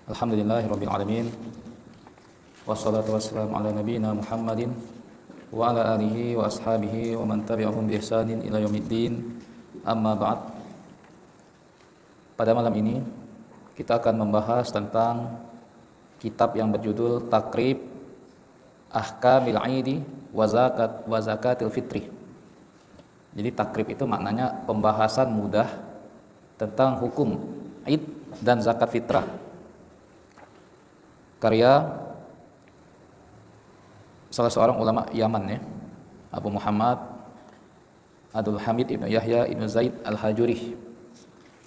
Alhamdulillahirabbil alamin. Wassalatu wassalamu ala nabiyyina Muhammadin wa ala alihi wa ashabihi wa man tabi'ahum bi ihsanin ila yaumiddin. Amma ba'd. Pada malam ini kita akan membahas tentang kitab yang berjudul Takrib Ahkamil Aidi wa Zakatil Fitri. Jadi takrib itu maknanya pembahasan mudah tentang hukum Id dan zakat fitrah. Karya salah seorang ulama Yaman ya, Abu Muhammad Abdul Hamid ibn Yahya ibn Zaid al-Hajuri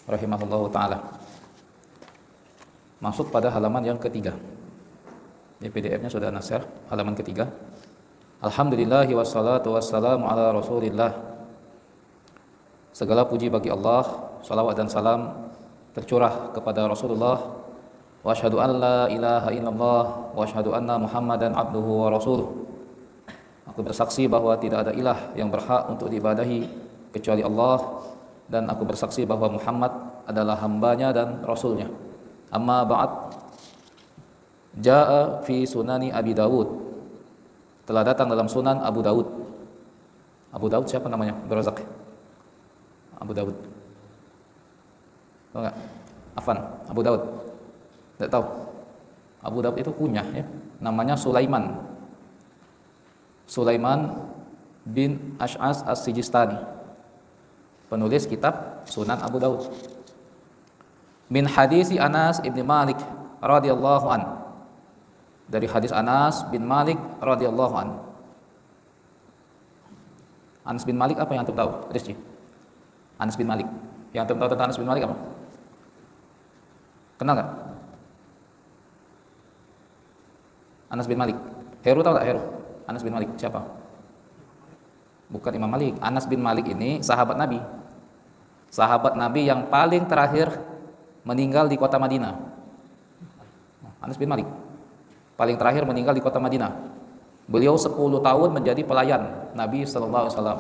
rahimahullahu ta'ala. Masuk pada halaman yang ketiga. Di PDF-nya sudah nasir, halaman ketiga. Alhamdulillahi wassalatu wassalamu ala rasulillah. Segala puji bagi Allah, salawat dan salam tercurah kepada Rasulullah. Wa asyhadu an la ilaha illallah wa asyhadu anna Muhammadan abduhu wa rasuluh. Aku bersaksi bahwa tidak ada ilah yang berhak untuk diibadahi kecuali Allah, dan aku bersaksi bahwa Muhammad adalah hambanya dan rasulnya. Amma ba'd. Jaa fi sunani Abi Dawud. Telah datang dalam sunan Abu Dawud. Abu Dawud siapa namanya? Berazak. Abu Dawud. Tahu enggak? Afan, Abu Dawud. Tidak tahu. Abu Dawud itu kunyah ya. Namanya Sulaiman. Sulaiman bin Ash'as As-Sijistani. Penulis kitab Sunan Abu Dawud. Min hadisi Anas ibn Malik radhiyallahu an. Dari hadis Anas bin Malik radhiyallahu an. Anas bin Malik apa yang antum tahu? Rizki. Anas bin Malik. Yang antum tahu tentang Anas bin Malik apa? Kenal enggak? Anas bin Malik. Heru tahu tak Heru? Anas bin Malik siapa? Bukan Imam Malik. Anas bin Malik ini sahabat Nabi. Sahabat Nabi yang paling terakhir meninggal di kota Madinah. Anas bin Malik paling terakhir meninggal di kota Madinah. Beliau 10 tahun menjadi pelayan Nabi sallallahu alaihi wasallam.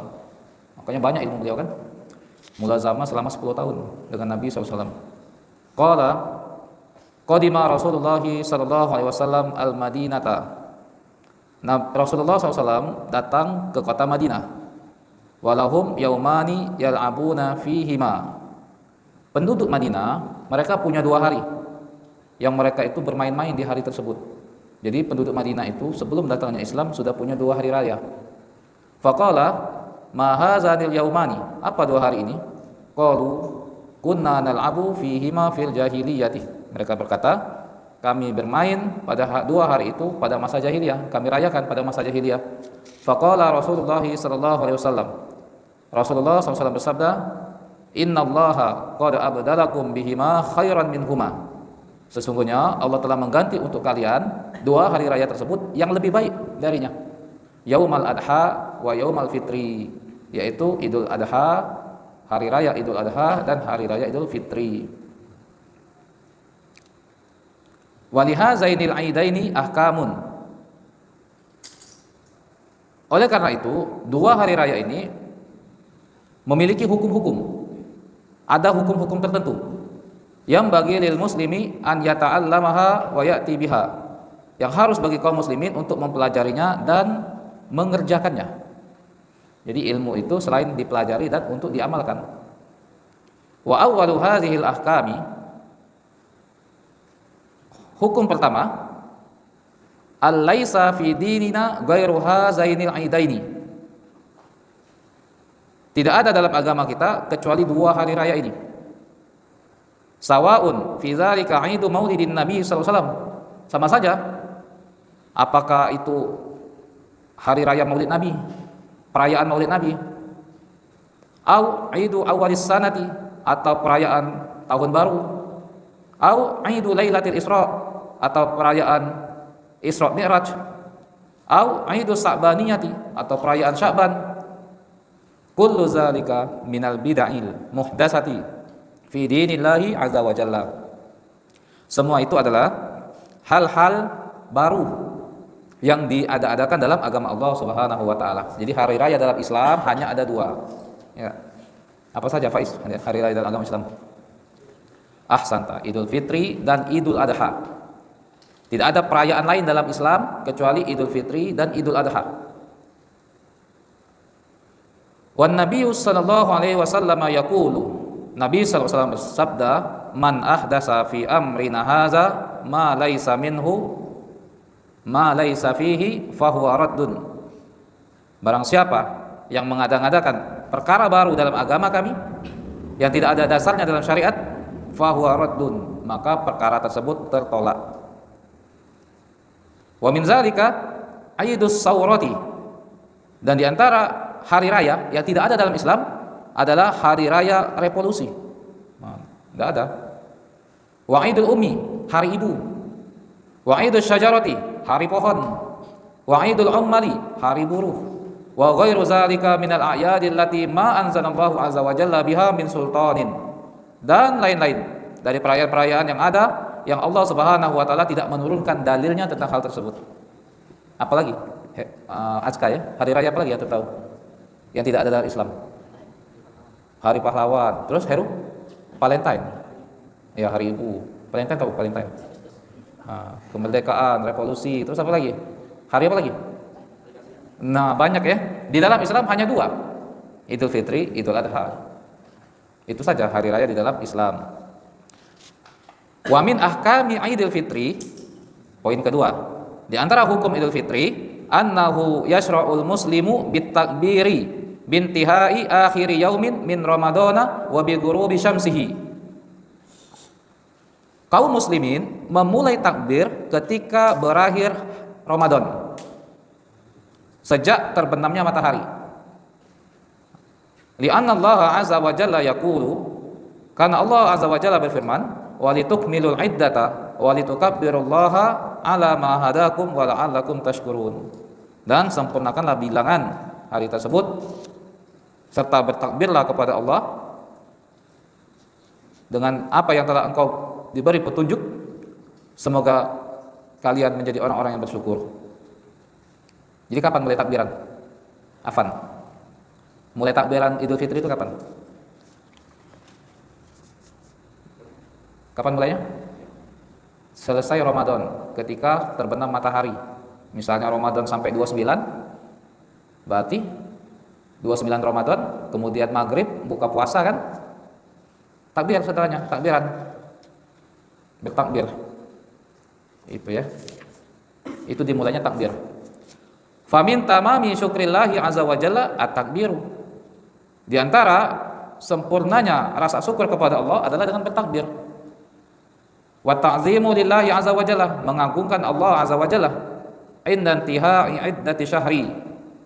Makanya banyak ilmu beliau kan. Mulazamah selama 10 tahun dengan Nabi sallallahu alaihi wasallam. Qala qadima Rasulullah sallallahu alaihi wasallam al-Madinata. Nah, Rasulullah SAW datang ke kota Madinah. Walahum yaumani yal'abuna fihima. Penduduk Madinah, mereka punya 2 hari yang mereka itu bermain-main di hari tersebut. Jadi penduduk Madinah itu sebelum datangnya Islam sudah punya 2 hari raya. Faqala ma hazanil yaumani. Apa 2 hari ini? Qalu kunna nal'abu fihima fil jahiliyati. Mereka berkata, kami bermain pada 2 hari itu pada masa jahiliyah, kami rayakan pada masa jahiliyah. Faqala Rasulullah sallallahu alaihi wasallam. Rasulullah SAW bersabda, "Innallaha qad abdalakum bihima khairan minhuma." Sesungguhnya Allah telah mengganti untuk kalian 2 hari raya tersebut yang lebih baik darinya. Yaumal Adha wa Yaumal Fitri, yaitu Idul Adha, hari raya Idul Adha, dan hari raya Idul Fitri. Walihazainil aidaini ahkamun. Oleh karena itu, 2 hari raya ini memiliki hukum-hukum. Ada hukum-hukum tertentu yang bagi lil muslimi an yata'allamaha wa ya'ti biha, yang harus bagi kaum muslimin untuk mempelajarinya dan mengerjakannya. Jadi ilmu itu selain dipelajari dan untuk diamalkan. Wa awwalu hadhil ahkami, hukum pertama, al-laisa fi dinina ghairu hazainil aidaini. Tidak ada dalam agama kita kecuali 2 hari raya ini. Sawaun fi dzalika aidu maulidin nabi sallallahu alaihi wasallam. Sama saja apakah itu hari raya Maulid Nabi, perayaan Maulid Nabi, au aidu awalis sanati, atau perayaan tahun baru, au aidu lailatul isra, atau perayaan Isra Mi'raj, au aidu sa'baniyati, atau perayaan Sya'ban. Kullu zalika minal bid'il muhdatsati fi dinillahi azza wa jalla. Semua itu adalah hal-hal baru yang diada-adakan dalam agama Allah Subhanahu wa taala. Jadi hari raya dalam Islam hanya ada 2. Ya. Apa saja Faiz hari raya dalam agama Islam? Ahsanta, Idul Fitri dan Idul Adha. Tidak ada perayaan lain dalam Islam kecuali Idul Fitri dan Idul Adha. Wan Nabi sallallahu alaihi wasallam yaqulu, Nabi sallallahu alaihi wasallam bersabda, man ahdasa fi amrina hadza ma laisa minhu ma laisa fihi fahuwa raddun. Barang siapa yang mengada-ngadakan perkara baru dalam agama kami yang tidak ada dasarnya dalam syariat, fahuwa raddun, maka perkara tersebut tertolak. Wa min zalika Aidus Sawrati, dan di antara hari raya yang tidak ada dalam Islam adalah hari raya revolusi. Tidak ada. Wa Idul Ummi, hari ibu. Wa Idul Syajarati, hari pohon. Wa Idul Ummali, hari buruh. Wa ghairu zalika minal a'yadil lati ma anzalallahu azza wa jalla biha min sultanin, dan lain-lain dari perayaan-perayaan yang ada yang Allah Subhanahu wa taala tidak menurunkan dalilnya tentang hal tersebut. Apalagi Azka ya, hari raya apalagi ya tahu yang tidak ada dalam Islam? Hari pahlawan, terus Heru Valentine. Ya, hari ibu. Valentine tahu Valentine. Kemerdekaan, revolusi, terus apa lagi? Hari apa lagi? Nah, banyak ya. Di dalam Islam hanya dua, Idul Fitri, Idul Adha. Itu saja hari raya di dalam Islam. Wa min ahkami Idul Fitri, poin kedua, di antara hukum Idul Fitri, annahu yashra'ul muslimu bitakbiri bintihai akhiri yaumin min ramadana wa bi ghurubi syamsihi. Kaum muslimin memulai takbir ketika berakhir Ramadan, sejak terbenamnya matahari. Li'anna Allah azza wa jalla yaqulu, karena Allah azza wa jalla berfirman, walitukmilul iddata walitukabbirullaha ala ma hadakum wa la'allakum tashkurun, dan sempurnakanlah bilangan hari tersebut serta bertakbirlah kepada Allah dengan apa yang telah engkau diberi petunjuk, semoga kalian menjadi orang-orang yang bersyukur. Jadi kapan mulai takbiran? Afan, mulai takbiran Idul Fitri itu kapan? Kapan mulainya? Selesai Ramadan, ketika terbenam matahari. Misalnya Ramadan sampai 29, berarti 29 Ramadan, kemudian maghrib, buka puasa kan? Takbir setelahnya, takbiran. Bertakbir. Itu ya. Itu dimulainya takbir. Famin tamami syukrillahi azza wa jalla at-takbiru. Di antara sempurnanya rasa syukur kepada Allah adalah dengan bertakbir. Wa ta'zimu lillahi azza wa jalla, mengagungkan Allah azza wa jalla. Inda intihai iddati syahri,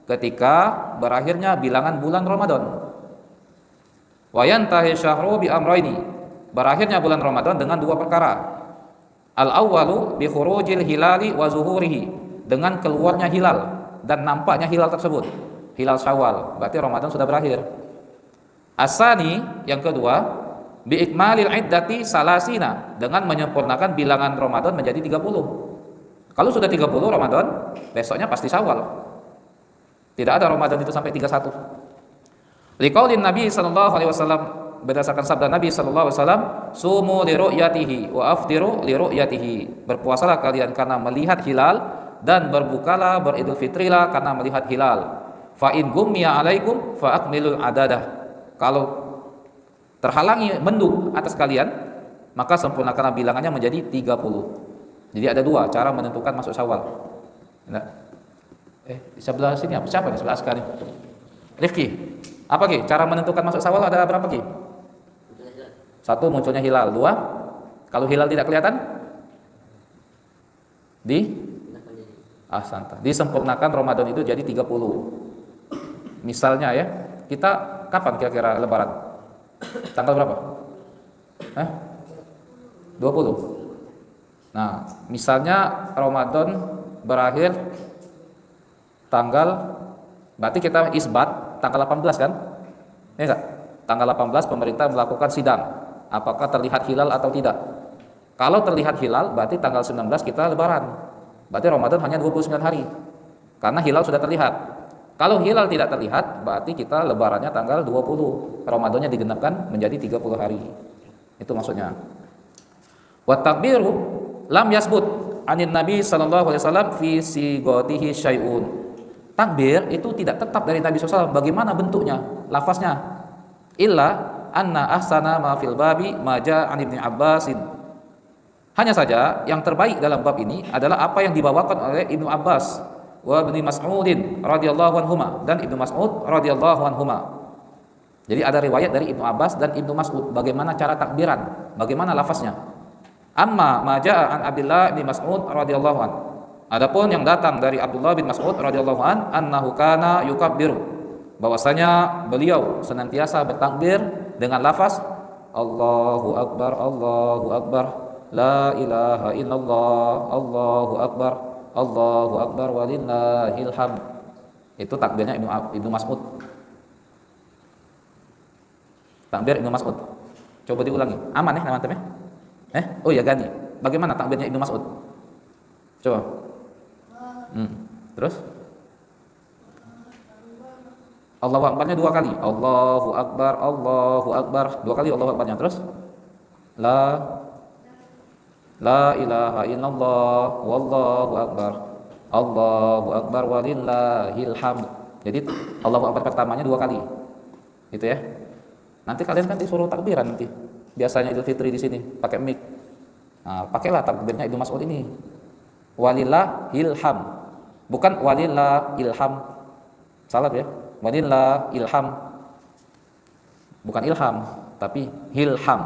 ketika berakhirnya bilangan bulan Ramadan. Wa yantahi syahru bi amrayni, berakhirnya bulan Ramadan dengan dua perkara. Al-awwalu bi khurujil hilali wa zuhurihi, dengan keluarnya hilal dan nampaknya hilal tersebut, hilal Syawal, berarti Ramadan sudah berakhir. Asani, yang kedua, bi ikmalil iddati salasina, dengan menyempurnakan bilangan Ramadan menjadi 30. Kalau sudah 30 Ramadan, besoknya pasti Syawal. Tidak ada Ramadan itu sampai 31. Liqaulin Nabi sallallahu alaihi wasallam, berdasarkan sabda Nabi sallallahu alaihi wasallam, sumu li ru'yatihi wa afdiru li ru'yatihi, berpuasalah kalian karena melihat hilal, dan berbukalah beridul fitrilah karena melihat hilal. Fa in gummiya alaikum fa akmilul adadah, kalau terhalangi mendung atas kalian, maka sempurnakanlah bilangannya menjadi 30. Jadi ada dua cara menentukan masuk Syawal. Nah, di sebelah sini apa? Siapa di sebelah sekali? Rifki. Apa Ki? Cara menentukan masuk Syawal ada berapa Ki? Satu, munculnya hilal. Dua, kalau hilal tidak kelihatan, santa, disempurnakan Ramadan itu jadi 30. Misalnya ya, kita kapan kira-kira lebaran? Tanggal berapa? 20. Nah, misalnya Ramadan berakhir tanggal, berarti kita isbat tanggal 18 kan? Ya enggak? Tanggal 18 pemerintah melakukan sidang, apakah terlihat hilal atau tidak. Kalau terlihat hilal, berarti tanggal 19 kita lebaran. Berarti Ramadan hanya 29 hari, karena hilal sudah terlihat. Kalau hilal tidak terlihat, berarti kita lebarannya tanggal 20. Ramadannya digenapkan menjadi 30 hari. Itu maksudnya. Wa takbiru lam yasbut anin Nabi sallallahu alaihi wasallam fi sigatihi syai'un. Takbir itu tidak tetap dari Nabi SAW. Bagaimana bentuknya, lafaznya? Illa anna ahsana ma fil babi ma ja'a an Ibnu Abbasin. Hanya saja yang terbaik dalam bab ini adalah apa yang dibawakan oleh Ibnu Abbas wa Ibnu Mas'udin radhiyallahu anhuma, dan Ibnu Mas'ud radhiyallahu anhuma. Jadi ada riwayat dari Ibnu Abbas dan Ibnu Mas'ud bagaimana cara takbiran, bagaimana lafaznya. Amma ma ja'a an Abdullah bin Mas'ud radhiyallahu an. Adapun yang datang dari Abdullah bin Mas'ud radhiyallahu an, annahu kana yukabbiru, bahwasanya beliau senantiasa bertakbir dengan lafaz Allahu akbar, Allahu akbar, la ilaha illallah, Allahu akbar, Allahu akbar walillahil hamd. Itu takbirnya Ibnu Mas'ud. Takbir Ibnu Mas'ud. Coba diulangi. Aman ya teman-teman? Oh ya Gani. Bagaimana takbirnya Ibnu Mas'ud? Coba. Terus? Allahu Akbarnya 2 kali. Allahu Akbar, Allahu Akbar. 2 kali Allahu Akbarnya. Terus? La ilaha illallah, wallahu akbar, Allahu akbar walillahil hamd. Jadi Allahu Akbar pertamanya 2 kali. Gitu ya. Nanti kalian kan disuruh takbiran nanti. Biasanya Idul Fitri di sini pakai mic. Nah, pakailah takbirnya Ibnu Mas'ud ini. Walillahil hamd. Bukan walillahil hamd. Salah ya. Walillahil hamd. Bukan ilham, tapi hilham.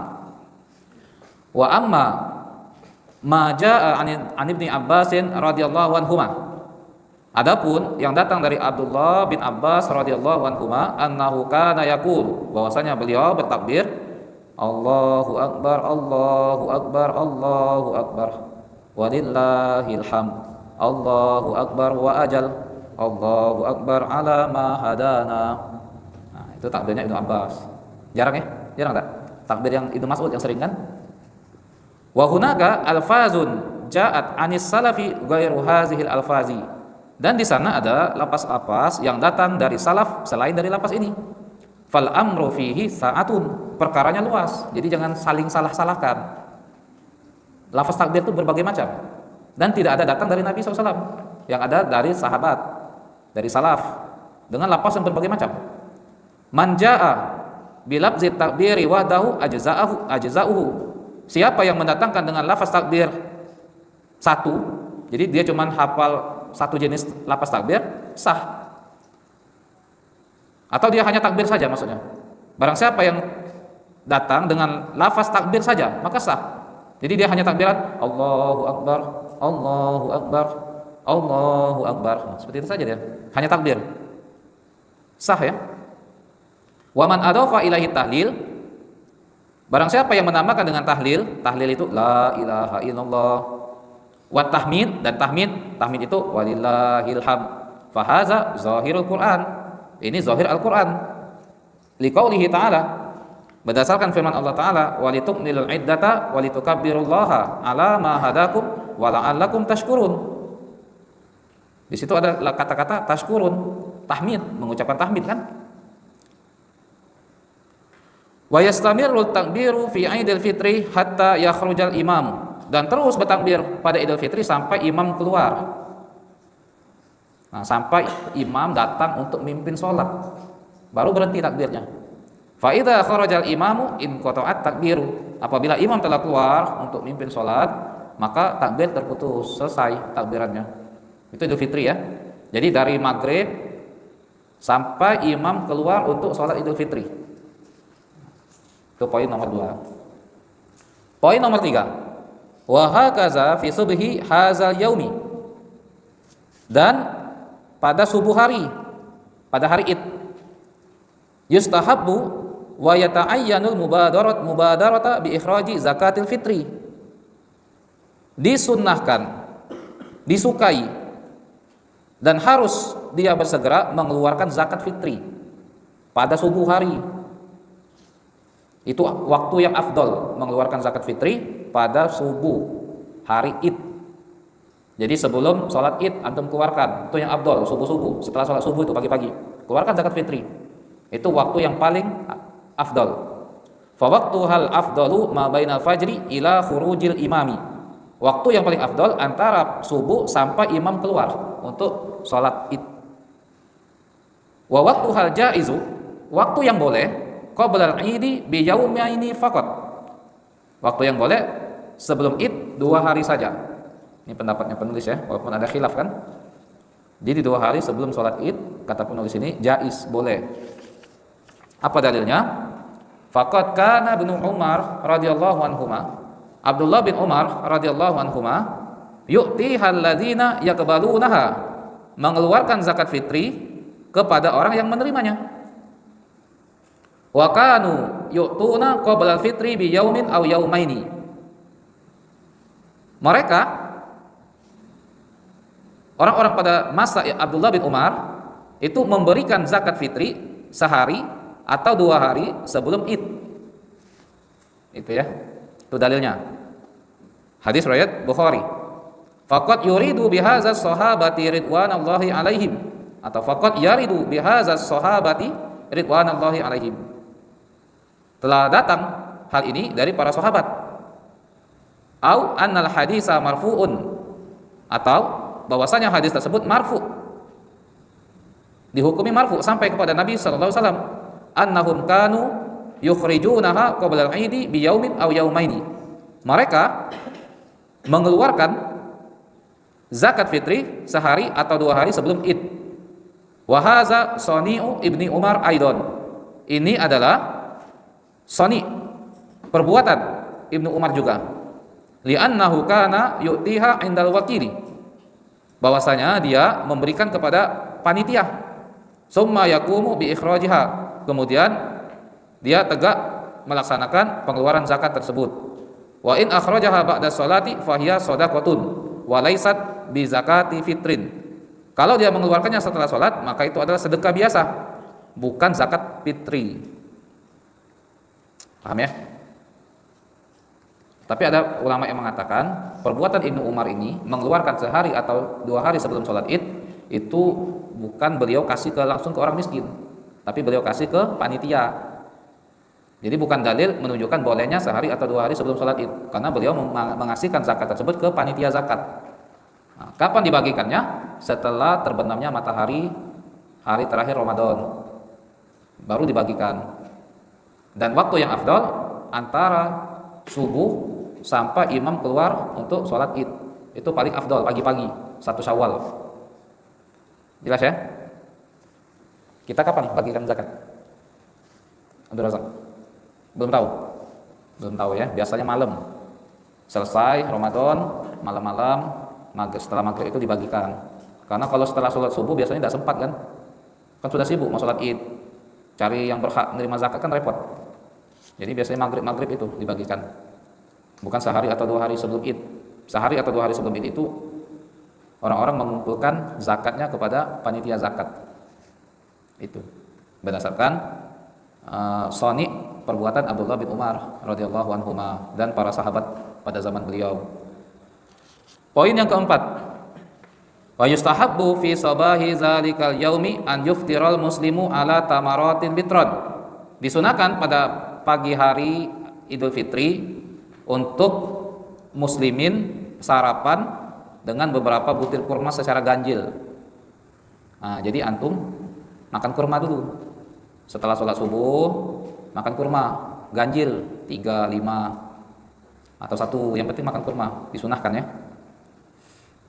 Wa amma ma jaa an Ibnu Abbasin radhiyallahu anhuma. Adapun yang datang dari Abdullah bin Abbas radhiyallahu anhuma, annahu kana yaqul, bahwasanya beliau bertakbir Allahu akbar, Allahu akbar, Allahu akbar, walillahil hamd, Allahu akbar wa ajal, Allahu akbar ala ma hadana. Nah, itu takbirnya Ibnu Abbas. Jarang ya? Jarang tak? Takbir yang Ibnu Mas'ud yang sering kan? Wa hunaka alfazun ja'at anis salafi ghairu hazihil alfazi. Dan di sana ada lapas-lapas yang datang dari salaf selain dari lapas ini. Fal amru fihi sa'atun, perkaranya luas. Jadi jangan saling salah-salahkan. Lafaz takbir itu berbagai macam. Dan tidak ada datang dari Nabi SAW. Yang ada dari sahabat, dari salaf, dengan lafaz yang berbagai macam. Man ja'a bilafzi takbiri wahdahu ajza'uhu. Siapa yang mendatangkan dengan lafaz takbir satu, jadi dia cuma hafal satu jenis lafaz takbir, sah. Atau dia hanya takbir saja maksudnya. Barang siapa yang datang dengan lafaz takbir saja, maka sah. Jadi dia hanya takbiran Allahu akbar, Allahu akbar, Allahu akbar. Seperti itu saja dia. Hanya takbir. Sah ya. Wa man adhafa ilahi tahlil, barang siapa yang menambahkan dengan tahlil, tahlil itu la ilaha illallah, wa tahmid, dan tahmid itu walillahil hamd, fa hadza zahirul Quran. Ini zahir Al-Qur'an. Liqaulihi ta'ala, berdasarkan firman Allah Ta'ala, walitukmilul iddata walitukabbirullaha ala ma hadakum wa la'allakum tashkurun. Di situ ada kata-kata tashkurun, tahmid, mengucapkan tahmid kan? Wa yastamirul takbiru fi Idul Fitri hatta yakhrujal imam, dan terus bertakbir pada Idul Fitri sampai imam keluar. Nah, sampai imam datang untuk mimpin sholat, baru berhenti takbirnya. Fa idza kharajal imamu in qata'at takbiru, apabila imam telah keluar untuk mimpin sholat, maka takbir terputus, selesai takbirannya. Itu Idul Fitri ya. Jadi dari maghrib sampai imam keluar untuk sholat Idul Fitri. Itu poin nomor 2. Poin nomor 3. Wa hakaza fi subhi hazal yaumi. Dan pada subuh hari, pada hari Id, yustahabbu wa yata'ayyanul mubadarata bi ikhraji zakatil fitri. Disunnahkan, disukai, dan harus dia bersegera mengeluarkan zakat fitri pada subuh hari. Itu waktu yang afdol mengeluarkan zakat fitri pada subuh hari Id. Jadi sebelum sholat Id antum keluarkan, itu yang afdol, subuh-subuh. Setelah sholat subuh itu pagi-pagi, keluarkan zakat fitri. Itu waktu yang paling afdol. Fa waqtuhal afdalu ma bainal fajri ila khurujil imami. Waktu yang paling afdal antara subuh sampai imam keluar untuk sholat id. Wa waqtuhal jaizu, waktu yang boleh qabla al-idi bi yaumaini faqat. Waktu yang boleh sebelum id 2 hari saja. Ini pendapatnya penulis ya, walaupun ada khilaf kan. Jadi 2 hari sebelum sholat id, kata penulis ini jaiz, boleh. Apa dalilnya? Faqad kana Ibnu Umar radhiyallahu anhuma, Abdullah bin Umar radhiyallahu anhuma, yu'tiha alladziina yaqbalunaha, mengeluarkan zakat fitri kepada orang yang menerimanya. Wa kanu yu'tuna qabla al-fitri bi yaumin aw yaumaini. Mereka orang-orang pada masa Abdullah bin Umar itu memberikan zakat fitri sehari atau 2 hari sebelum id. Itu ya, itu dalilnya. Hadis riwayat Bukhari. Faqad yuridu bihadza sahabati ridwanallahi alaihim, atau faqad yaridu bihadza sahabati ridwanallahi alaihim. Telah datang hal ini dari para sahabat. Au annal hadisa marfu'un, atau bahwasanya hadis tersebut marfu, dihukumi marfu sampai kepada Nabi sallallahu alaihi wasallam, annahum kanu yukhrijunaha qabla al-'idi bi yaumin aw yaumaini. Mereka mengeluarkan zakat fitri sehari atau 2 hari sebelum id. Wa hadza sani'u ibni Umar aidon. Ini adalah sani, perbuatan Ibnu Umar juga. Li'annahu kana yu'tiha 'indal wakili, bahwasanya dia memberikan kepada panitia. Summa yaqumu bi ikhrajiha, kemudian dia tegak melaksanakan pengeluaran zakat tersebut. Wa in akhrajaha ba'da sholati fahiya shadaqatun wa laysat bi zakati fitrin. Kalau dia mengeluarkannya setelah sholat, maka itu adalah sedekah biasa, bukan zakat fitri. Paham ya? Tapi ada ulama yang mengatakan perbuatan Ibnu Umar ini mengeluarkan sehari atau 2 hari sebelum sholat id itu bukan beliau kasih langsung ke orang miskin, tapi beliau kasih ke panitia. Jadi bukan dalil menunjukkan bolehnya sehari atau 2 hari sebelum sholat id, karena beliau mengasihkan zakat tersebut ke panitia zakat. Nah, kapan dibagikannya? Setelah terbenamnya matahari hari terakhir Ramadan, baru dibagikan. Dan waktu yang afdal antara subuh sampai imam keluar untuk sholat id, itu paling afdal pagi-pagi 1 Syawal. Jelas ya? Kita kapan bagikan zakat? Abdul Razak? Belum tahu ya, biasanya malam selesai Ramadan, malam-malam setelah maghrib itu dibagikan. Karena kalau setelah sholat subuh biasanya tidak sempat kan sudah sibuk mau sholat id, cari yang berhak menerima zakat kan repot. Jadi biasanya maghrib itu dibagikan, bukan sehari atau 2 hari sebelum id. Sehari atau 2 hari sebelum id itu orang-orang mengumpulkan zakatnya kepada panitia zakat. Itu berdasarkan soni perbuatan Abdullah bin Umar radhiyallahu anhuma dan para sahabat pada zaman beliau. Poin yang keempat, wa yustahabbu fi sabahi zalikal yaumi an yuftiral muslimu ala tamaratin bitron. Disunahkan pada pagi hari Idul Fitri untuk muslimin sarapan dengan beberapa butir kurma secara ganjil. Nah, jadi antum makan kurma dulu. Setelah sholat subuh makan kurma ganjil 3, 5 atau 1, yang penting makan kurma, disunahkan ya.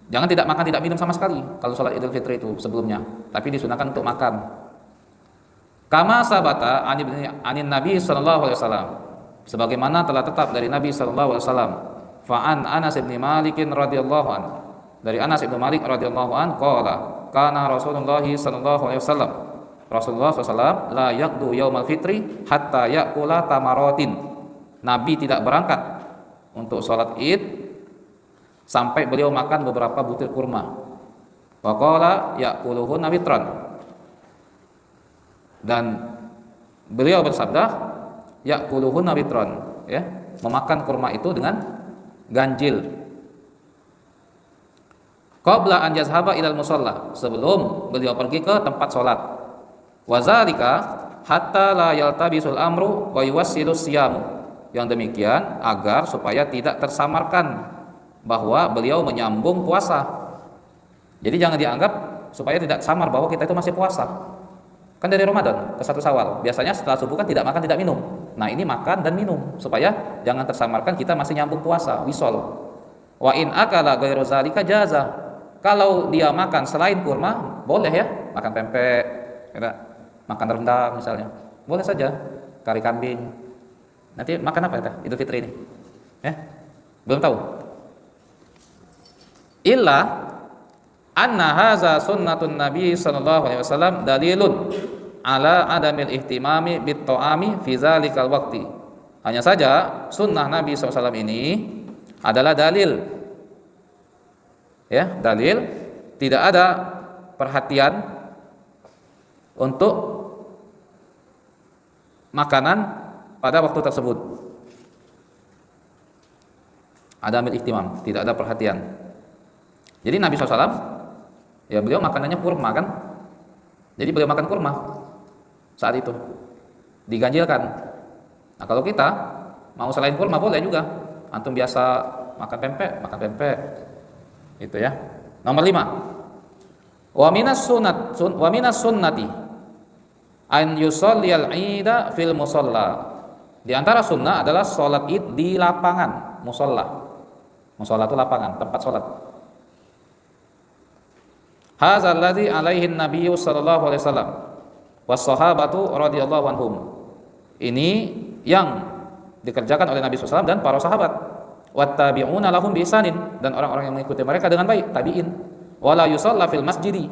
Jangan tidak makan tidak minum sama sekali kalau sholat Idul Fitri itu sebelumnya, tapi disunahkan untuk makan. Kama sabata anin Nabi sallallahu alaihi wasallam, sebagaimana telah tetap dari Nabi sallallahu alaihi wasallam. Fa'an Anas bin Malik radhiyallahu an, dari Anas bin Malik radhiyallahu an qala kana Rasulullah sallallahu alaihi wasallam, Rasulullah SAW la yaqdu yaumal fitri hatta ya'kula tamaratin. Nabi tidak berangkat untuk sholat id sampai beliau makan beberapa butir kurma. Wa qala ya'kuluhunna witran, dan beliau bersabda ya'kuluhunna witran, ya, memakan kurma itu dengan ganjil. Qabla an yazhaba ilal musalla, sebelum beliau pergi ke tempat sholat. Wazalika, hatta la yaltabisul amru wa yuwassilus siyamu. Yang demikian agar supaya tidak tersamarkan bahwa beliau menyambung puasa. Jadi jangan dianggap supaya tidak samar bahwa kita itu masih puasa. Kan dari Ramadan ke 1 Syawal, biasanya setelah subuh kan tidak makan tidak minum. Nah, ini makan dan minum supaya jangan tersamarkan kita masih nyambung puasa, wisol. Wa in akala ghairu zalika jaza. Kalau dia makan selain kurma, boleh ya, makan pempek, makan rendang misalnya. Boleh saja, kari kambing. Nanti makan apa ya Idul Fitri ini? Belum tahu. Illa anna haza sunnatun Nabi sallallahu alaihi wasallam dalilun ala adamil ihtimami bit ta'ami fi zalikal waqti. Hanya saja sunnah Nabi SAW ini adalah dalil, ya, dalil tidak ada perhatian untuk makanan pada waktu tersebut. Adamil ihtimam, tidak ada perhatian. Jadi Nabi SAW, ya beliau makanannya kurma kan, jadi beliau makan kurma saat itu, diganjilkan. Nah kalau kita mau selain kurma boleh juga, antum biasa makan pempek, itu ya. Nomor 5, wa minas sunnati an yusalliyal ida fil musalla. Di antara sunnah adalah sholat id di lapangan, musolla. Musolla itu lapangan, tempat sholat. Hadzal ladzi alaihi nabiyyu sallallahu alaihi wasallam was sahabatu radhiyallahu anhum. Ini yang dikerjakan oleh Nabi SAW dan para sahabat. Wat tabi'una lahum bi ihsanin, dan orang-orang yang mengikuti mereka dengan baik, tabi'in. Wala yusalla fil masjidi.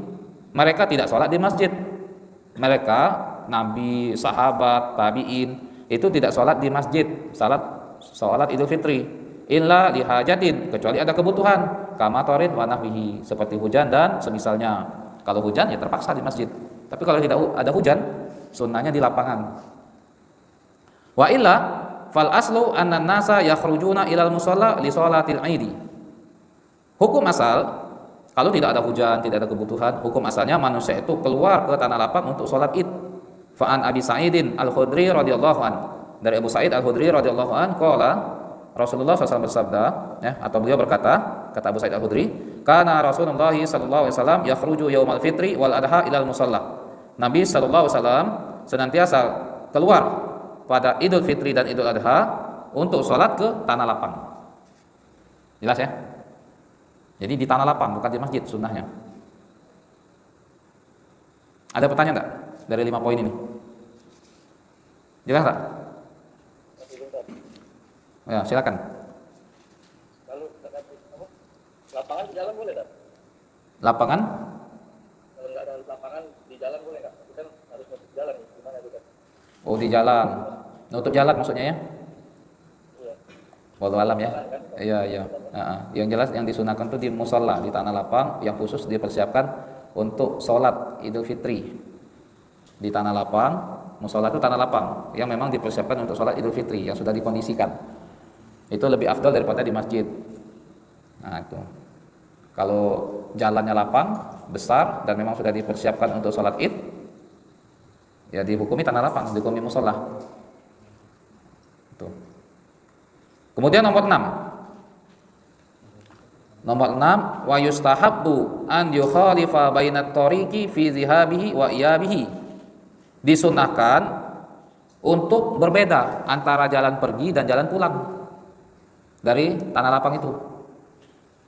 Mereka tidak sholat di masjid. Mereka, Nabi, sahabat, tabi'in, itu tidak sholat di masjid, sholat Idul Fitri, illa lihajatin, kecuali ada kebutuhan, kamatorin wa nahwihi, seperti hujan dan semisalnya. Kalau hujan ya terpaksa di masjid, tapi kalau tidak ada hujan, sunnahnya di lapangan. Wa illa fal aslu anna nasa yakhrujuna ilal musalla li sholatil aidi. Hukum asal, kalau tidak ada hujan, tidak ada kebutuhan, hukum asalnya manusia itu keluar ke tanah lapang untuk sholat id. Fa'an Abi Sa'idin Al-Khudri radhiyallahu an, dari Abu Sa'id Al-Khudri radhiyallahu an, qala Rasulullah SAW bersabda, ya, atau beliau berkata, kata Abu Sa'id Al-Khudri, kana Rasulullah sallallahu alaihi wasallam yakhruju yaumal fitri wal adha ilal musalla. Nabi sallallahu alaihi wasallam senantiasa keluar pada Idul Fitri dan Idul Adha untuk sholat ke tanah lapang. Jelas ya? Jadi di tanah lapang, bukan di masjid sunnahnya. Ada pertanyaan enggak dari 5 poin ini? Jelas tak? Ya, silakan. Lalu lapangan di jalan boleh tak? Lapangan? Kalau nggak ada lapangan di jalan boleh nggak? Itu kan harus nutup jalan, gimana itu kan? Oh, di jalan. Nutup jalan maksudnya ya? Iya. Wallahu alam ya. Iya, iya. Yang jelas yang disunahkan itu di musalla, di tanah lapang yang khusus dipersiapkan untuk sholat Idul Fitri. Di tanah lapang, musalla itu tanah lapang yang memang dipersiapkan untuk sholat Idul Fitri yang sudah dikondisikan. Itu lebih afdal daripada di masjid. Nah itu, kalau jalannya lapang, besar dan memang sudah dipersiapkan untuk sholat id, ya dihukumi tanah lapang, dihukumi musalla. Itu. Kemudian nomor 6, wa yustahabbu an yukhalifa bainat tariqi fi zihabihi wa iyabihi. Disunahkan untuk berbeda antara jalan pergi dan jalan pulang dari tanah lapang itu.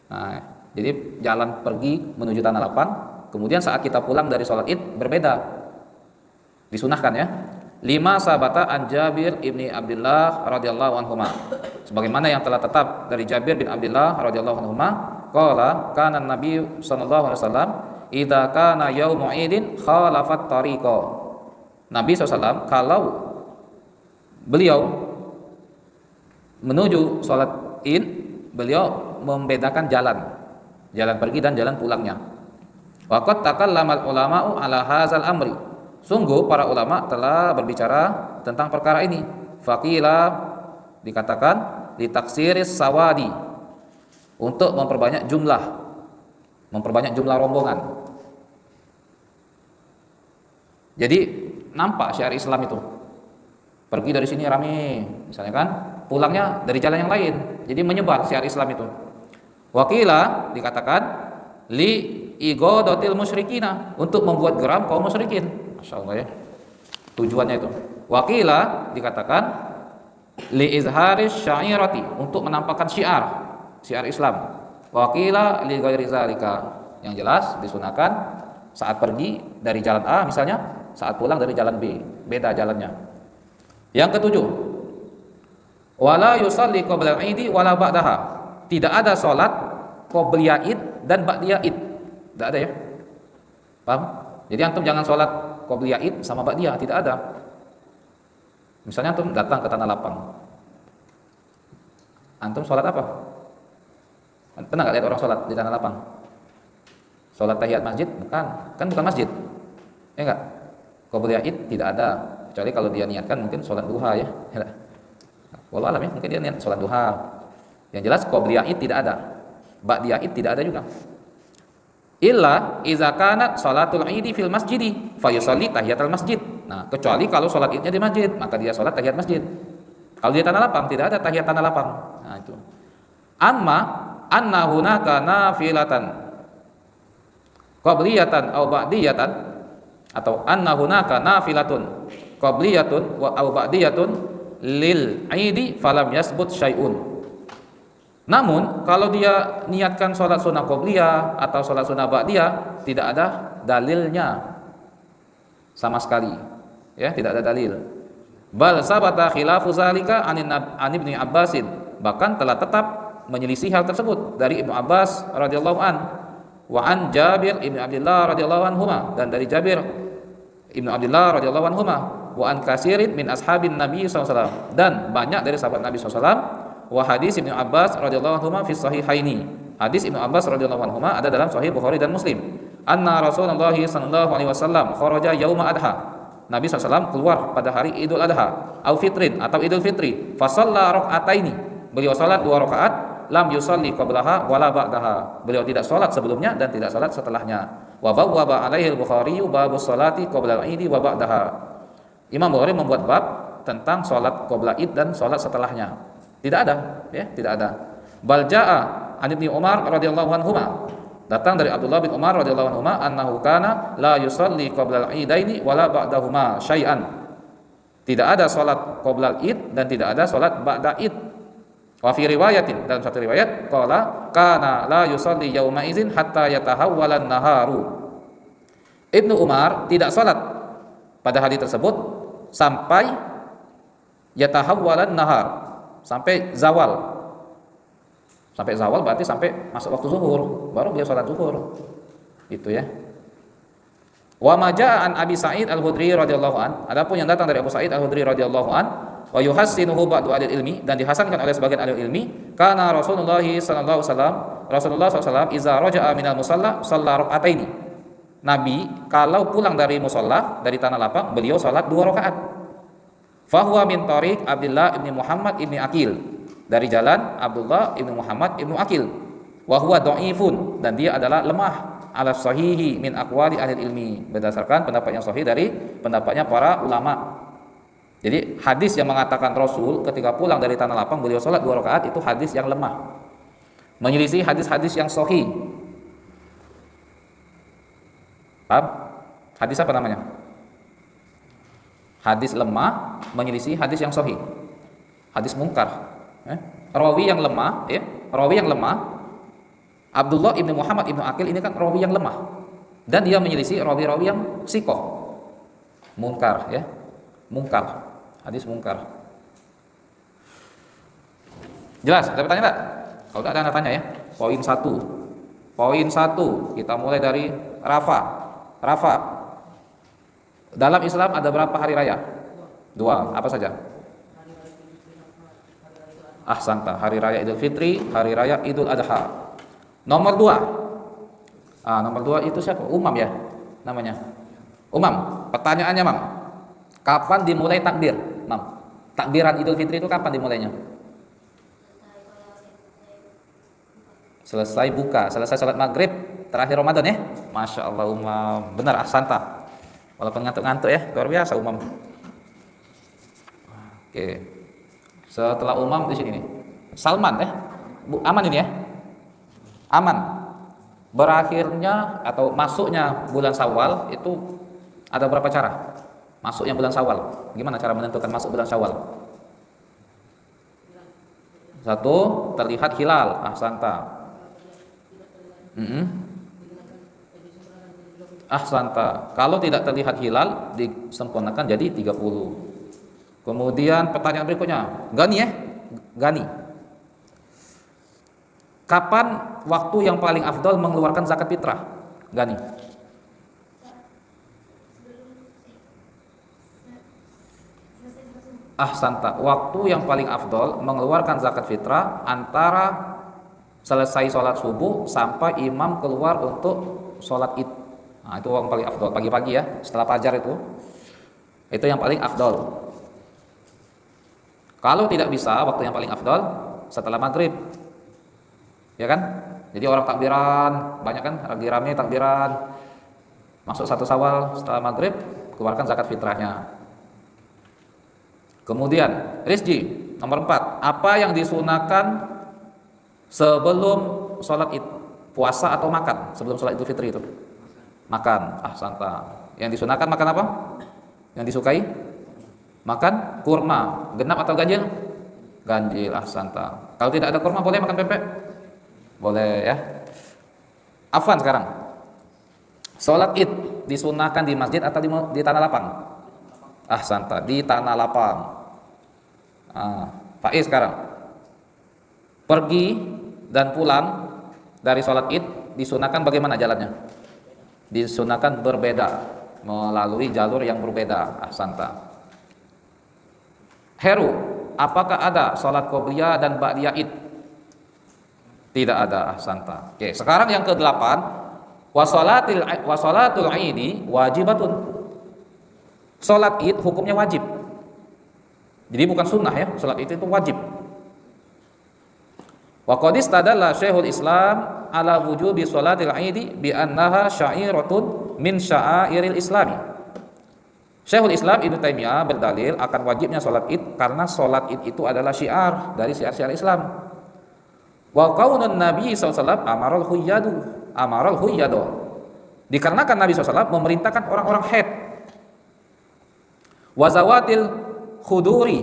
Nah, jadi jalan pergi menuju tanah lapang, kemudian saat kita pulang dari sholat id berbeda. Disunahkan ya. 5 sabata an Jabir ibni Abdullah radhiyallahu anhuma. Sebagaimana yang telah tetap dari Jabir bin Abdullah radhiyallahu anhuma, qala kana Nabi sallallahu alaihi wasallam idza kana yaumu idin khalafat tariqa. Nabi SAW kalau beliau menuju sholat id, beliau membedakan jalan pergi dan jalan pulangnya. Waqad takallamal ulama'u ala hadzal amri. Sungguh para ulama telah berbicara tentang perkara ini. Faqila, dikatakan litaksiris sawadi, untuk memperbanyak jumlah rombongan. Jadi nampak syiar Islam itu. Pergi dari sini rame, misalnya kan, pulangnya dari jalan yang lain. Jadi menyebar syiar Islam itu. Wakila dikatakan li igodotil musyrikina, untuk membuat geram kaum musyrikin. Masya Allah ya. Tujuannya itu. Wakila dikatakan li izharis syairati, untuk menampakkan syiar Islam. Wakila li ghairi zalika, yang jelas disunahkan saat pergi dari jalan A misalnya, saat pulang dari jalan B, beda jalannya. Yang ketujuh, wala yusalli qabla al-idi wala ba'daha, tidak ada salat qobliyah id dan ba'diyah id, tidak ada ya, paham? Jadi antum jangan salat qobliyah id sama ba'diyah, tidak ada. Misalnya antum datang ke Tanah Lapang, antum salat apa? Pernah nggak lihat orang salat di Tanah Lapang? Salat tahiyat masjid? Bukan, kan bukan masjid, ya enggak? Qobliyah id tidak ada, kecuali kalau dia niatkan mungkin sholat duha ya. Wallahu alam ya, mungkin dia niat sholat duha. Yang jelas qobliyah id tidak ada, ba'diyah id tidak ada juga. Illa iza kanat sholatul idi fil masjidi fayusalli tahiyatul masjid. Nah, kecuali kalau sholat idnya di masjid, maka dia sholat tahiyat masjid. Kalau di Tanah Lapang tidak ada tahiyat Tanah Lapang. Nah, itu. Amma anna hunaka nafilatan qabliyatan aw ba'diyatan, atau anna hunaka nafilatun qabliyatun wa aw ba'diyatun lil aidi falam yasbut syai'un. Namun kalau dia niatkan sholat sunnah qabliyah atau sholat sunnah ba'diyah, tidak ada dalilnya sama sekali, ya, tidak ada dalil. Bal sabata khilafu zalika an Ibnu Abbasin, bahkan telah tetap menyelisih hal tersebut dari Ibnu Abbas radhiyallahu an, wa an Jabir Ibnu Abdullah radhiyallahu anhuma, dan dari Jabir Ibnu Abdullah radhiyallahu anhuma, wa an katsirin min ashabin Nabi SAW, dan banyak dari sahabat Nabi SAW. Wa hadis Ibnu Abbas radhiyallahu anhuma fi sahihaini, hadis Ibnu Abbas radhiyallahu anhuma ada dalam Sahih Bukhari dan Muslim. Anna Rasulullah sallallahu alaihi wasallam kharaja yauma adha, Nabi SAW keluar pada hari Idul Adha, au fitrin atau Idul Fitri, fa shalla rakaataini, beliau salat 2 rakaat, lam yusalli qablaha wala ba'daha, beliau tidak salat sebelumnya dan tidak salat setelahnya. Wa bawwaba alaihi al-Bukhari babus salati qabla al-idi wa ba'daha, Imam Bukhari membuat bab tentang salat qabla id dan salat setelahnya. Tidak ada, ya, tidak ada. Bal jaa an Ibnu Umar radhiyallahu anhuma, datang dari Abdullah bin Umar radhiyallahu anhuma, annahu kana la yusalli qabla al-idaini wala ba'dahuma syai'an, tidak ada salat qabla id dan tidak ada salat ba'da id. Wa fi riwayatin, dalam satu riwayat, qala kana la yusalli yauma idzin hatta yatahawwalan naharu, Ibnu Umar tidak salat pada hari tersebut sampai yatahawwalan nahar, sampai zawal. Sampai zawal berarti sampai masuk waktu zuhur, baru beliau salat zuhur. Itu ya. Wa ma jaa an Abi Sa'id Al-Khudri radhiyallahu an, adapun yang datang dari Abu Sa'id Al-Khudri radhiyallahu an, wa yuhassinuhu ba'du ahli ilmi, dan dihasankan oleh sebagian ahli ilmi, kana Rasulullah sallallahu alaihi wasallam, Rasulullah sallallahu iza raja'a minal musalla shalla raka'ataini, Nabi kalau pulang dari musalla, dari Tanah Lapang, beliau salat 2 rakaat. Fahuwa min tariq Abdullah ibni Muhammad ibni Aqil, dari jalan Abdullah ibni Muhammad ibni Aqil. Wa huwa dhaifun, dan dia adalah lemah, ala sahihi min aqwali ahli ilmi, berdasarkan pendapat yang sahih dari pendapatnya para ulama. Jadi hadis yang mengatakan Rasul ketika pulang dari Tanah Lapang beliau salat 2 rakaat itu hadis yang lemah, menyelisih hadis-hadis yang sahih. Paham? Hadis apa namanya? Hadis lemah menyelisih hadis yang sahih. Hadis mungkar. Rawi yang lemah, ya, rawi yang lemah. Abdullah ibnu Muhammad ibnu Aqil ini kan rawi yang lemah, dan dia menyelisih rawi-rawi yang sikoh. Mungkar, ya, mungkar. Hadis mungkar. Jelas? Ada pertanyaan tak? Kalau tak ada anda tanya ya. Poin 1. Poin 1 kita mulai dari Rafa. Dalam Islam ada berapa hari raya? 2. Apa saja? Ahsanta, hari raya Idul Fitri, hari raya Idul Adha. Nomor 2. Nomor 2 itu siapa? Umam ya namanya. Umam. Pertanyaannya, Mam. Kapan dimulai takbir, Mam? Takbiran Idul Fitri itu kapan dimulainya? Selesai buka, selesai salat maghrib terakhir Ramadan ya. Masya Allah, Umam. Benar, ahsanta. Walaupun ngantuk-ngantuk ya, luar biasa Umam. Oke. Setelah Umam di sini nih. Salman ya. Aman ini ya. Aman. Berakhirnya atau masuknya bulan Syawal itu ada berapa cara? Masuknya bulan Syawal. Gimana cara menentukan masuk bulan Syawal? Satu, terlihat hilal. Ahsanta. Ahsanta. Kalau tidak terlihat hilal disempurnakan jadi 30. Kemudian pertanyaan berikutnya, Gani ya? Gani. Kapan waktu yang paling afdal mengeluarkan zakat fitrah? Gani. Ahsanta. Waktu yang paling afdal mengeluarkan zakat fitrah antara selesai sholat subuh sampai imam keluar untuk sholat id. Nah, itu yang paling afdal pagi-pagi ya, setelah fajar itu yang paling afdal. Kalau tidak bisa, waktu yang paling afdal setelah maghrib, ya kan? Jadi orang takbiran banyak kan, lagi rame takbiran, masuk 1 Syawal setelah maghrib keluarkan zakat fitrahnya. Kemudian Rizki nomor 4, apa yang disunahkan sebelum sholat id? Puasa atau makan sebelum sholat Idul Fitri itu? Makan. Ahsanta. Yang disunahkan makan apa? Yang disukai? Makan kurma. Genap atau ganjil? Ganjil. Ahsanta. Kalau tidak ada kurma boleh makan pempek? Boleh ya. Afwan sekarang. Sholat id disunahkan di masjid atau di tanah lapang? Ahsanta. Di tanah lapang. Faiz sekarang. Pergi dan pulang dari sholat id disunahkan bagaimana jalannya? Disunahkan berbeda, melalui jalur yang berbeda. Ahsanta. Heru, apakah ada sholat qobliyah dan ba'diyah id? Tidak ada. Ahsanta. Oke, sekarang yang ke-8, wasolatul aidi wajibatun. Sholat id hukumnya wajib. Jadi bukan sunnah ya, sholat id itu wajib. Wa qad istadalla Syekhul Islam ala wujubi sholatil aidi bi annaha sya'iratun min sya'airil islami. Syekhul Islam Ibnu Taimiyah berdalil akan wajibnya sholat id karena sholat id itu adalah syiar dari syiar-syiar Islam. Wa qaulun Nabi SAW amaral huyyadu. Dikarenakan Nabi SAW memerintahkan orang-orang haid. Wa zawatil khuduri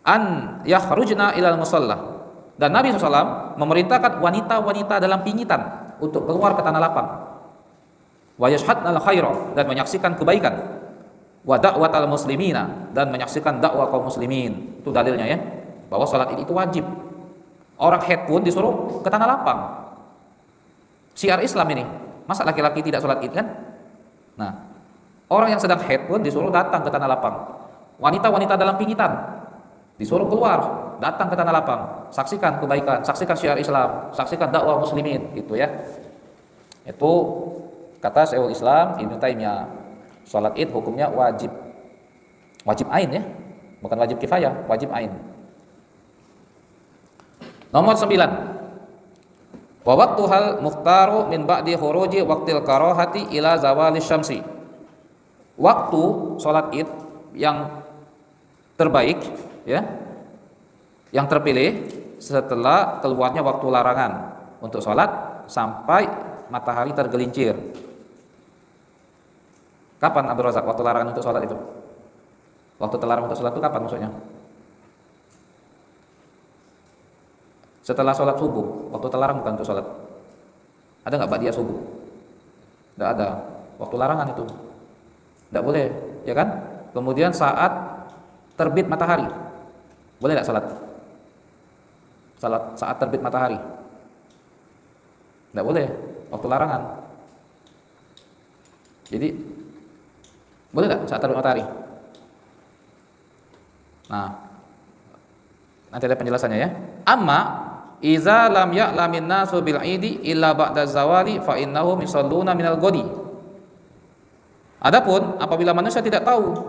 an yakhrujna ilal musalla. Dan Nabi SAW memerintahkan wanita-wanita dalam pingitan untuk keluar ke tanah lapang. Wa yashhadnal khaira, dan menyaksikan kebaikan. Wa da'watal muslimina, dan menyaksikan dakwah kaum muslimin. Itu dalilnya ya, bahwa salat id itu wajib. Orang haid pun disuruh ke tanah lapang. Syiar Islam ini. Masa laki-laki tidak salat id kan? Nah, orang yang sedang haid pun disuruh datang ke tanah lapang. Wanita-wanita dalam pingitan disuruh keluar, datang ke tanah lapang, saksikan kebaikan, saksikan syiar Islam, saksikan dakwah muslimin, gitu ya. Itu kata Syekhul Islam Ibnu Taimiyah. Salat id hukumnya wajib. Wajib ain ya, bukan wajib kifayah, wajib ain. Nomor 9. Wa waqtuhal mukhtaru min ba'di khuruji waqtil karahati ila zawali syamsi. Waktu salat id yang terbaik ya, yang terpilih setelah keluarnya waktu larangan untuk sholat sampai matahari tergelincir. Kapan Abdul Razak waktu larangan untuk sholat itu? Waktu terlarang untuk sholat itu kapan maksudnya? Setelah sholat subuh, waktu terlarang bukan untuk sholat. Ada nggak ba'diyah subuh? Nggak ada. Waktu larangan itu nggak boleh, ya kan? Kemudian saat terbit matahari, boleh nggak salat? Salat saat terbit matahari nggak boleh, waktu larangan. Jadi boleh nggak saat terbit matahari? Nah, nanti ada penjelasannya ya. Amma iza lam ya'lamin nasu bil idi illa ba'da zawali fa innahum yusalluna minal ghadi. Adapun apabila manusia tidak tahu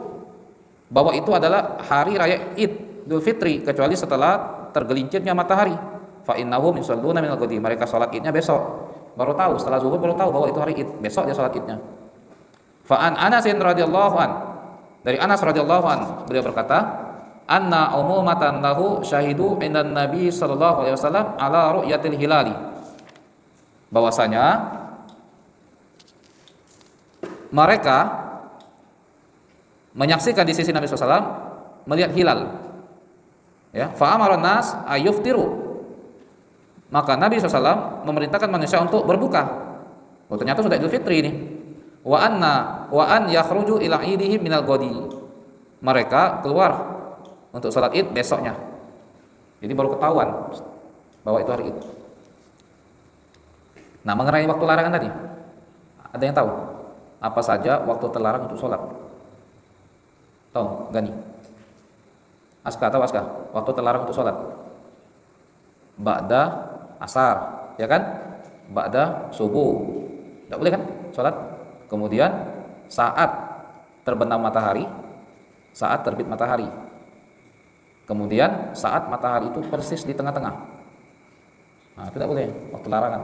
bahwa itu adalah hari raya Idul Fitri kecuali setelah tergelincirnya matahari, fa innahum yusalluna minal ghadi, mereka salat idnya besok. Baru tahu setelah zuhur, baru tahu bahwa itu hari Id, besok dia salat idnya. Fa an Anasin radhiyallahu an, dari Anas radhiyallahu an, beliau berkata, anna umumatan lahu syahidu indan Nabi sallallahu alaihi wasallam ala ru'yatil hilali, bahwasanya mereka menyaksikan di sisi Nabi SAW melihat hilal, ya. Fa amaran nas ayuftiru, maka Nabi SAW memerintahkan manusia untuk berbuka. Oh, ternyata sudah Idul Fitri ini. Wa an yakhruju ila idihim minal ghadi, mereka keluar untuk salat Id besoknya. Jadi baru ketahuan bahwa itu hari Id. Nah, mengenai waktu larangan tadi, ada yang tahu apa saja waktu terlarang untuk sholat? Tahu, Gani? Aska, tahu Aska? Waktu terlarang untuk sholat? Ba'da asar, ya kan? Ba'da subuh, tidak boleh kan sholat? Kemudian saat terbenam matahari, saat terbit matahari, kemudian saat matahari itu persis di tengah-tengah. Nah, tidak boleh, waktu larangan.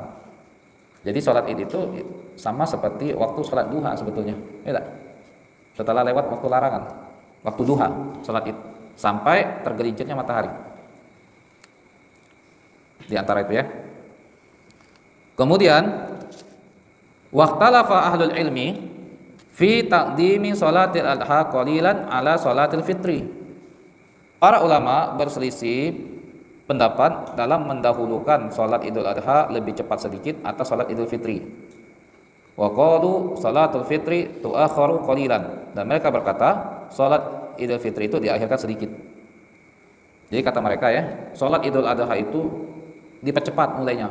Jadi sholat Id itu sama seperti waktu sholat duha sebetulnya, ya tak? Setelah lewat waktu larangan, waktu duha sholat Id sampai tergelincirnya matahari. Di antara itu ya. Kemudian waqtalafa ahlul ilmi fi taqdimi sholatil adha qalilan ala sholatil fitri. Para ulama berselisih pendapat dalam mendahulukan sholat Idul Adha lebih cepat sedikit atas sholat Idul Fitri. Wa qalu sholatul fitri tu'akharu qalilan, dan mereka berkata sholat Idul Fitri itu diakhirkan sedikit. Jadi kata mereka ya, sholat Idul Adha itu dipercepat mulainya.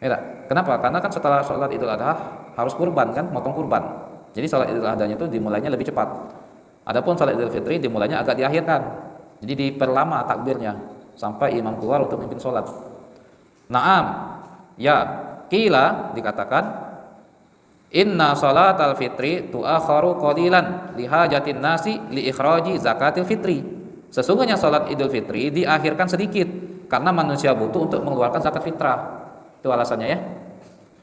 Ya, kenapa? Karena kan setelah sholat Idul Adha harus kurban kan, motong kurban. Jadi sholat Idul Adha itu dimulainya lebih cepat. Adapun sholat Idul Fitri dimulainya agak diakhirkan. Jadi diperlama takbirnya sampai imam keluar untuk memimpin sholat. Naam, ya, qila dikatakan inna sholatal fitri tu'akharu qalilan lihajatin nasi li ikhraji zakatil fitri. Sesungguhnya sholat Idul Fitri diakhirkan sedikit karena manusia butuh untuk mengeluarkan zakat fitrah. Itu alasannya ya.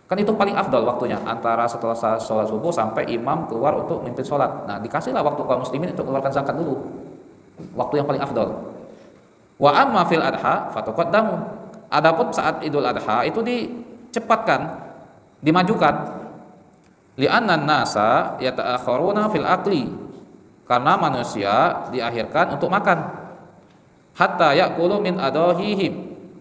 Kan itu paling afdal waktunya, antara setelah sholat subuh sampai imam keluar untuk memimpin sholat. Nah, dikasihlah waktu kaum muslimin untuk mengeluarkan zakat dulu. Waktu yang paling afdal. Wa amma fil adha fatuqaddamu. Adapun saat Idul Adha itu dicepatkan, dimajukan. Li'anna nasa yata'akharuna fil akli, karena manusia diakhirkan untuk makan. Hatta ya'kulu min adahihim,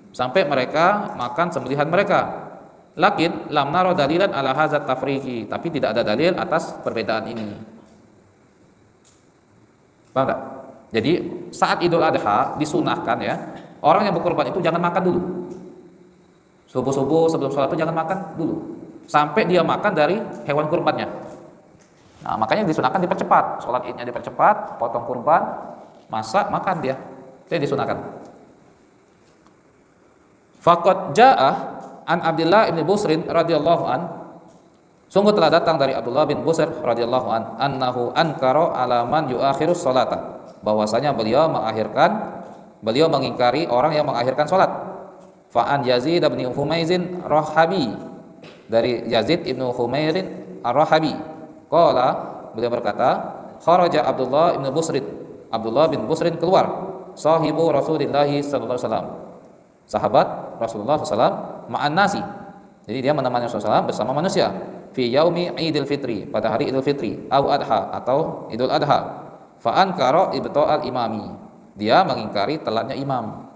sampai mereka makan sembelihan mereka. Lakin lam naro dalilan ala hadzat tafriqi, tapi tidak ada dalil atas perbedaan ini. Paham tak? Jadi saat Idul Adha disunahkan ya, orang yang berkorban itu jangan makan dulu. Subuh-subuh sebelum sholat itu jangan makan dulu sampai dia makan dari hewan kurbannya. Nah, makanya disunahkan dipercepat, sholat Idnya dipercepat, potong kurban, masak, makan dia. Itu yang disunahkan. Faqad ja'ah an Abdullah bin Busrin radhiyallahu an, sungguh telah datang dari Abdullah bin Busr radhiyallahu an, annahu ankara ala man yuakhirus sholata, bahwasanya beliau mengingkari orang yang mengakhirkan sholat. Fa'an Yazid bin Humaizin Rahabi, dari Yazid ibn Humairin Ar-Rahabi, qala, beliau berkata, kharaja Abdullah bin Busrin, Abdullah bin Busrin keluar, sahibu Rasulullah sallallahu alaihi wasallam, sahabat Rasulullah SAW, ma'an nasi, jadi dia menemani Rasulullah SAW bersama manusia, fi yaumi Idul Fitri, pada hari Idul Fitri, au adha, atau Idul Adha. Fa'an karo ibta'al imami, dia mengingkari telatnya imam.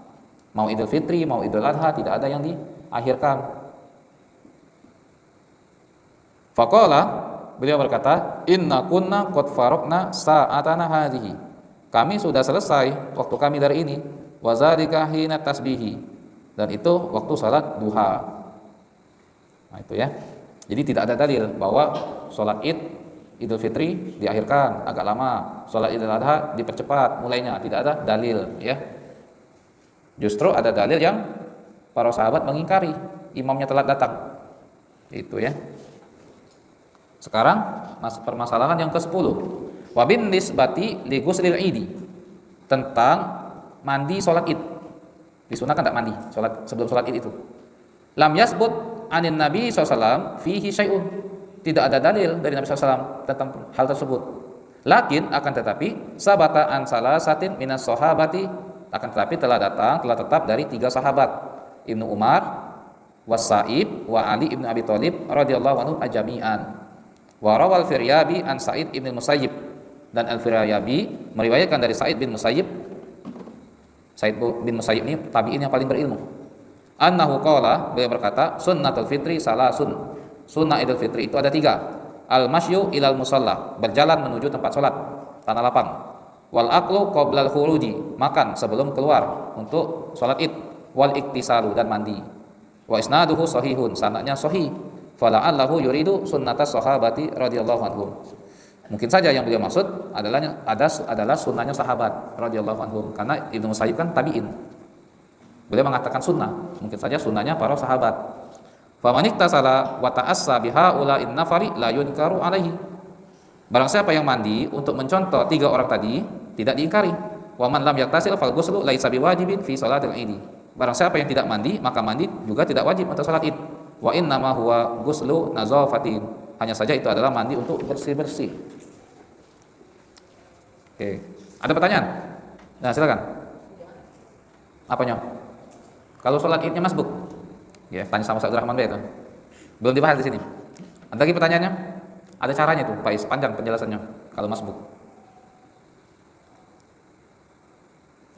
Mau Idul Fitri, mau Idul Adha, tidak ada yang diakhirkan. Faqala, beliau berkata, inna kunna qad faraqna sa'atana hadhihi, kami sudah selesai waktu kami dari ini, wa dzalika hina tasbihi, dan itu waktu salat duha. Nah, itu ya. Jadi tidak ada dalil bahwa salat Id Idul Fitri diakhirkan agak lama, sholat Idul Adha dipercepat mulainya, tidak ada dalil ya. Justru ada dalil yang para sahabat mengingkari imamnya telat datang. Itu ya. Sekarang permasalahan yang ke-10. Wa bin nisbati li ghuslil idi, tentang mandi sholat Id. Disunahkan tidak mandi sebelum sholat Id itu? Lam yasbut anin Nabi SAW fihi syai'un, tidak ada dalil dari Nabi SAW tentang hal tersebut. Lakin akan tetapi sabata an salasatin minas sahabati, akan tetapi telah tetap dari 3 sahabat, Ibnu Umar, Wasaib, wa Ali ibnu Abi Thalib radhiyallahu anhu ajami'an. Wa rawal Firyabi an Sa'id ibn Musayyib, dan Al-Firyabi meriwayatkan dari Sa'id bin Musayyib. Sa'id bin Musayyib ini tabi'in yang paling berilmu. Annahu qala, beliau berkata, sunnatul fitri salasun. Sunnah Idul Fitri itu ada 3. Al-masyu ilal musalla, berjalan menuju tempat sholat, tanah lapang. Wal aqlu qoblal khuruji, makan sebelum keluar untuk sholat id. Wal iktisalu, dan mandi. Wa isnaduhu sahihun, sanadnya sahih. Fala'allahu yuridu sunnatas sahabati radhiyallahu anhum. Mungkin saja yang beliau maksud adalah sunnahnya sahabat radhiyallahu anhum, karena Ibnu Musayyib kan tabi'in. Beliau mengatakan sunnah, mungkin saja sunnahnya para sahabat. Faman iktasala wa ta'assa bihaula in nafari la yunkaru alaihi. Barang siapa yang mandi untuk mencontoh 3 orang tadi, tidak diingkari. Wa man lam yaktasil fal ghuslu laisa biwajibin fi salatil idi. Barang siapa yang tidak mandi, maka mandi juga tidak wajib untuk salat id. Wa inna ma huwa ghuslu nazafatin. Hanya saja itu adalah mandi untuk bersih-bersih. Oke. Ada pertanyaan? Nah, silakan. Apanya? Kalau salat idnya masbuk? Ya, tanya sama Ustaz Abdurrahman itu. Belum dibahas di sini. Ada lagi pertanyaannya? Ada caranya tuh, Pak Is, panjang penjelasannya kalau masbuk.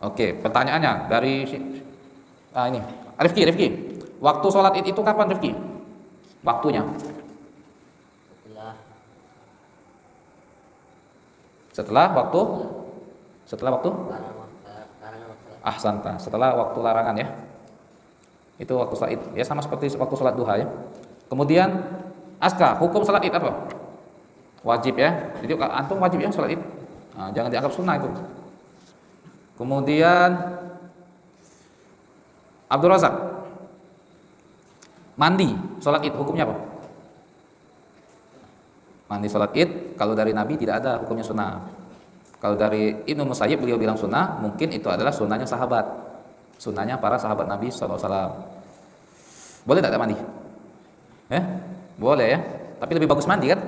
Oke, pertanyaannya dari ini. Rifki. Waktu sholat id itu kapan, Rifki? Waktunya? Setelah waktu? Ahsanta. Setelah waktu larangan ya. Itu waktu sholat id. Ya sama seperti waktu sholat duha ya. Kemudian hukum sholat id apa? Wajib ya. Jadi antum wajib ya sholat id. Nah, jangan dianggap sunnah itu. Kemudian Abdul Razak, mandi sholat id hukumnya apa? Mandi sholat id kalau dari Nabi tidak ada hukumnya sunnah. Kalau dari Ibnu Musayyib beliau bilang sunnah, mungkin itu adalah sunnahnya sahabat, sunnahnya para sahabat Nabi SAW. Boleh tidak mandi? Boleh ya. Tapi lebih bagus mandi kan?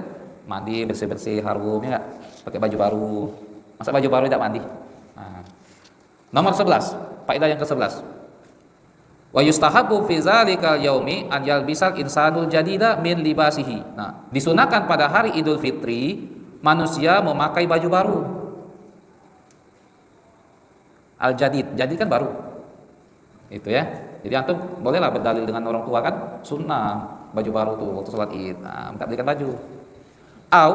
Mandi bersih-bersih, harum ya nggak? Pakai baju baru. Masa baju baru tidak mandi? Nah. Nomor 11, faedah yang ke-11. Wa yustahabu fi zalikal yaumi an yalbisal insanul jadida min libasihi. Nah, disunahkan pada hari Idul Fitri manusia memakai baju baru. Al-jadid, jadid kan baru. Itu ya. Jadi antum bolehlah berdalil dengan orang tua kan sunnah baju baru tuh waktu sholat id. Nah, minta belikan baju. Au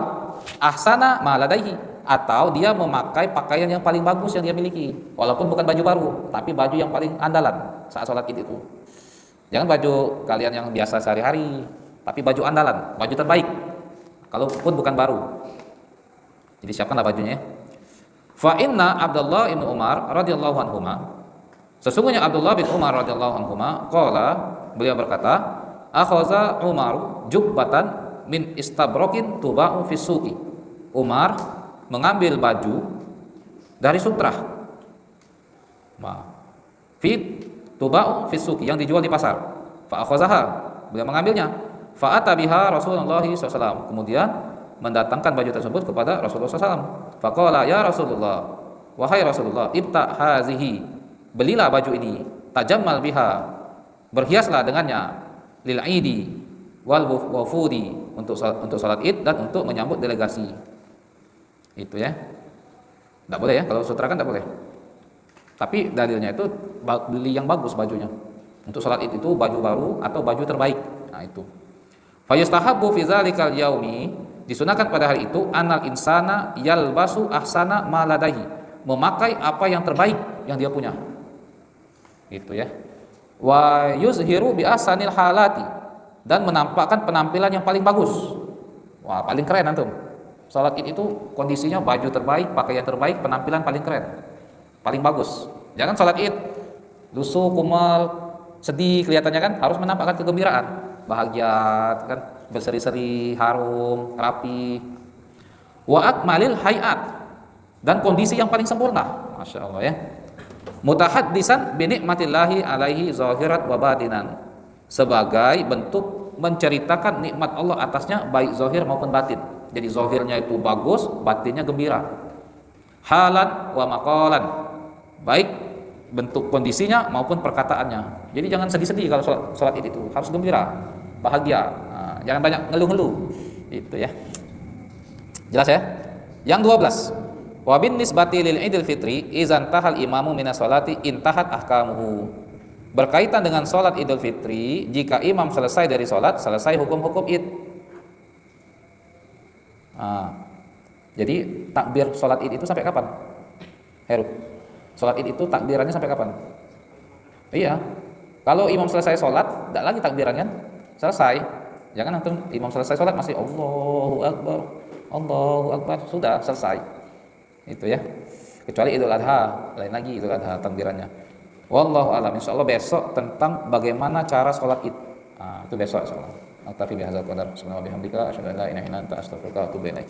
ahsana ma ladaihi, atau dia memakai pakaian yang paling bagus yang dia miliki, walaupun bukan baju baru, tapi baju yang paling andalan saat sholat id itu. Jangan baju kalian yang biasa sehari-hari, tapi baju andalan, baju terbaik, kalaupun bukan baru. Jadi siapkanlah bajunya. Fa inna Abdullah bin Umar radhiyallahu anhuma, sesungguhnya Abdullah bin Umar radhiyallahu anhuma qala, beliau berkata, akhaza Umar jubbatan min istabrokin tuba'u fi suqi. Umar mengambil baju dari sutra. Fit tuba'u fi suqi, yang dijual di pasar. Fa akhazaha, beliau mengambilnya. Fa ata biha Rasulullah SAW, kemudian mendatangkan baju tersebut kepada Rasulullah SAW. Faqala ya Rasulullah, wahai Rasulullah, ibta hazihi, belilah baju ini, tajammal biha, berhiaslah dengannya, lil aidi wal wafudi, untuk salat id dan untuk menyambut delegasi. Itu ya. Enggak boleh ya, kalau sutra kan enggak boleh. Tapi dalilnya itu beli yang bagus bajunya. Untuk salat id itu baju baru atau baju terbaik. Nah itu. Fa yustahabbu fi dzalikal yaumi, disunahkan pada hari itu, anal insana yalbasu ahsana ma ladaihi, memakai apa yang terbaik yang dia punya. Itu ya. Wa yuzhiru bi ahsanil halati, dan menampakkan penampilan yang paling bagus. Wah, paling keren antum. Salat id itu kondisinya baju terbaik, pakaian terbaik, penampilan paling keren, paling bagus. Jangan salat id lusuh, kumal, sedih kelihatannya kan, harus menampakkan kegembiraan, bahagia kan, berseri-seri, harum, rapi. Wa akmalil hayat, dan kondisi yang paling sempurna. Masya Allah ya. Mutahaddisan bi nikmatillahi alaihi zahirat wa batinan, sebagai bentuk menceritakan nikmat Allah atasnya baik zahir maupun batin. Jadi zahirnya itu bagus, batinnya gembira. Halan wa maqalan, baik bentuk kondisinya maupun perkataannya. Jadi jangan sedih-sedih kalau sholat Id itu, harus gembira, bahagia. Nah, jangan banyak ngeluh-ngeluh. Itu ya. Jelas ya? Yang 12. Wa bin nisbati lil Idul Fitri izan tahal imamu minas sholati intahat ahkamuhu. Berkaitan dengan sholat Idul Fitri, jika imam selesai dari sholat, selesai hukum-hukum Id. Nah, jadi takbir sholat Id itu sampai kapan? Heru. Sholat Id itu takbirannya sampai kapan? Iya. Kalau imam selesai sholat, tidak lagi takbirannya, selesai. Jangan nanti imam selesai sholat masih Allahu Akbar, Allahu Akbar, sudah selesai. Itu ya. Kecuali Idul Adha, lain lagi Idul Adha takbirannya. Wallahu a'lam. Insyaallah besok tentang bagaimana cara sholat Id. Itu besok insyaallah. Aktafi bihadzal qadar. Subhanallahi wa bihamdika asyhadu an la ilaha illa anta astaghfiruka wa atubu ilaik.